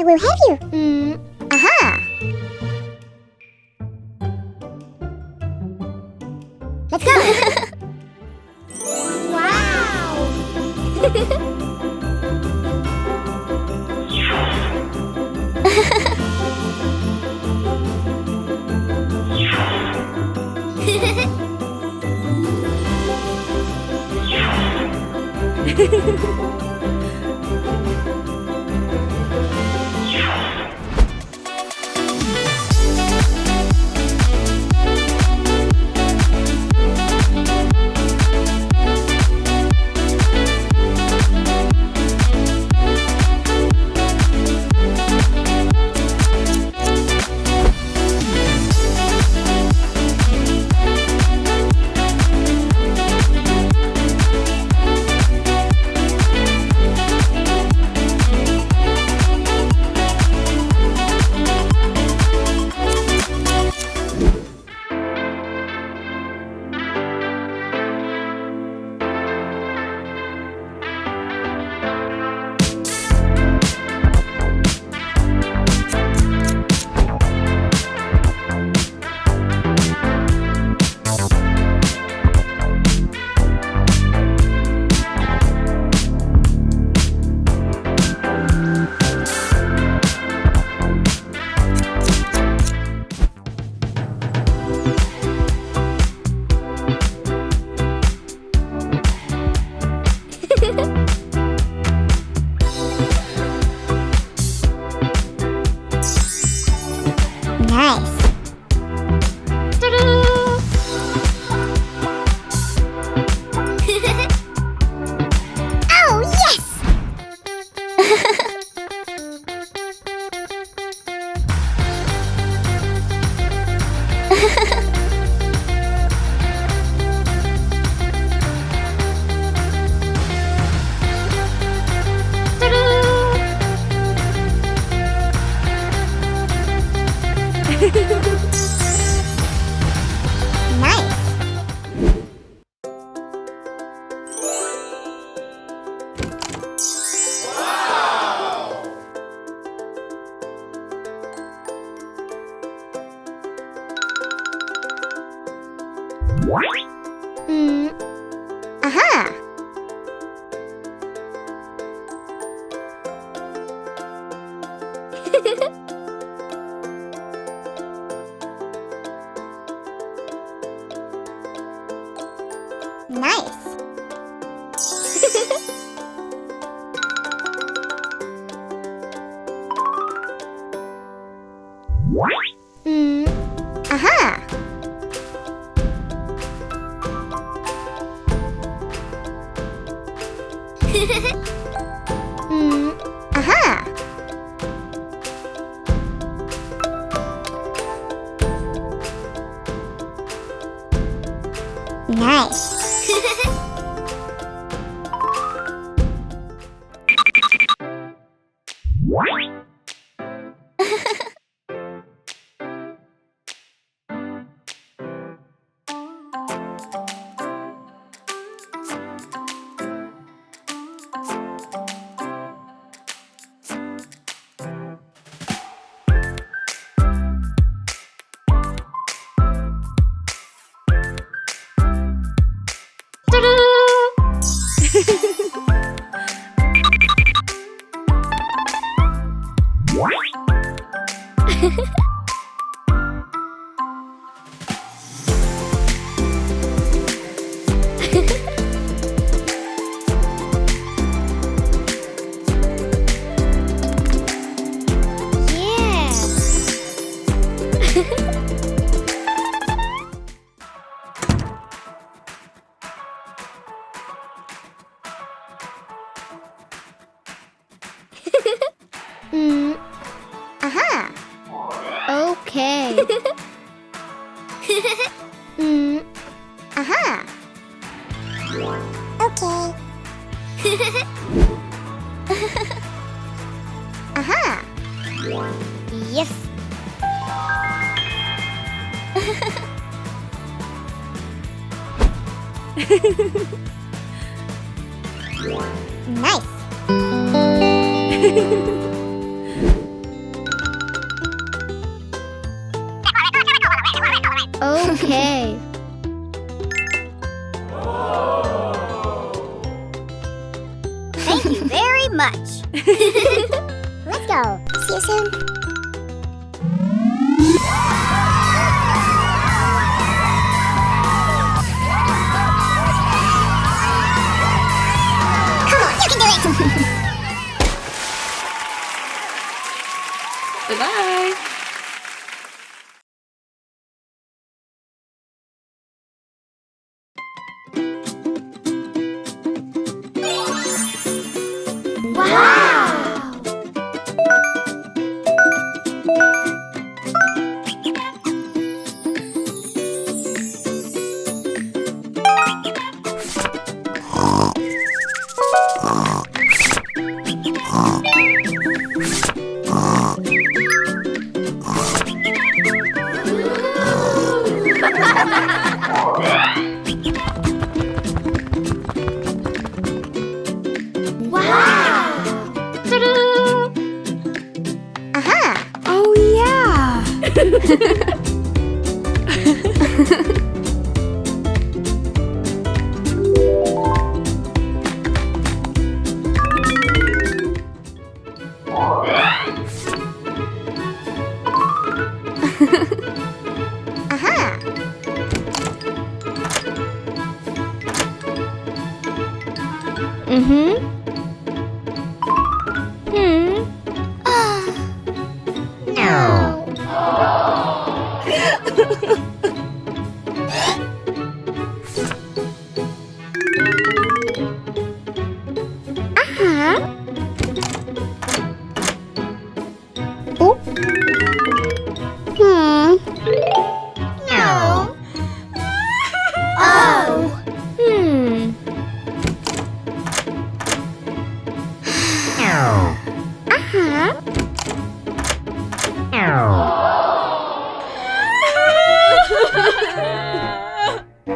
will have you. Aha! Let's go! Wow! Nice. Oh, yes! Nice. Aha! Nice. Aha! Aha! Nice. Aha! Okay. Aha! Okay. Aha! Yes! Nice! Okay. Thank you very much. Let's go. See you soon. Come on, you can do it. Bye-bye. Oh yeah.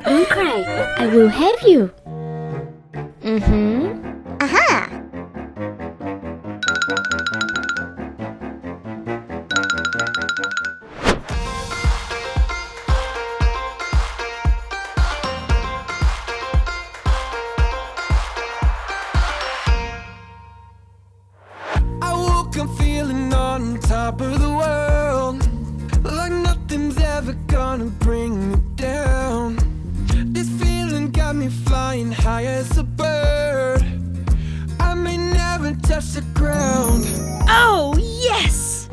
Don't cry. I will help you. Aha! I woke up feeling on top of the world, like nothing's ever gonna bring me down. This feeling got me flying high as a bird. I may never touch the ground. Oh yes.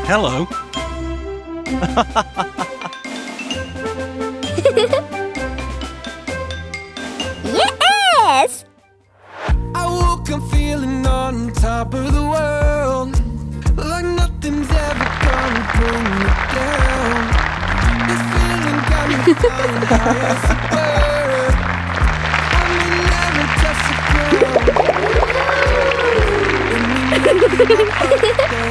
Hello. Yes! I woke up feeling on top of the world, like nothing's ever gonna bring me down. This feeling got me flying high as a bird. I may never touch the ground. It may never be my birthday.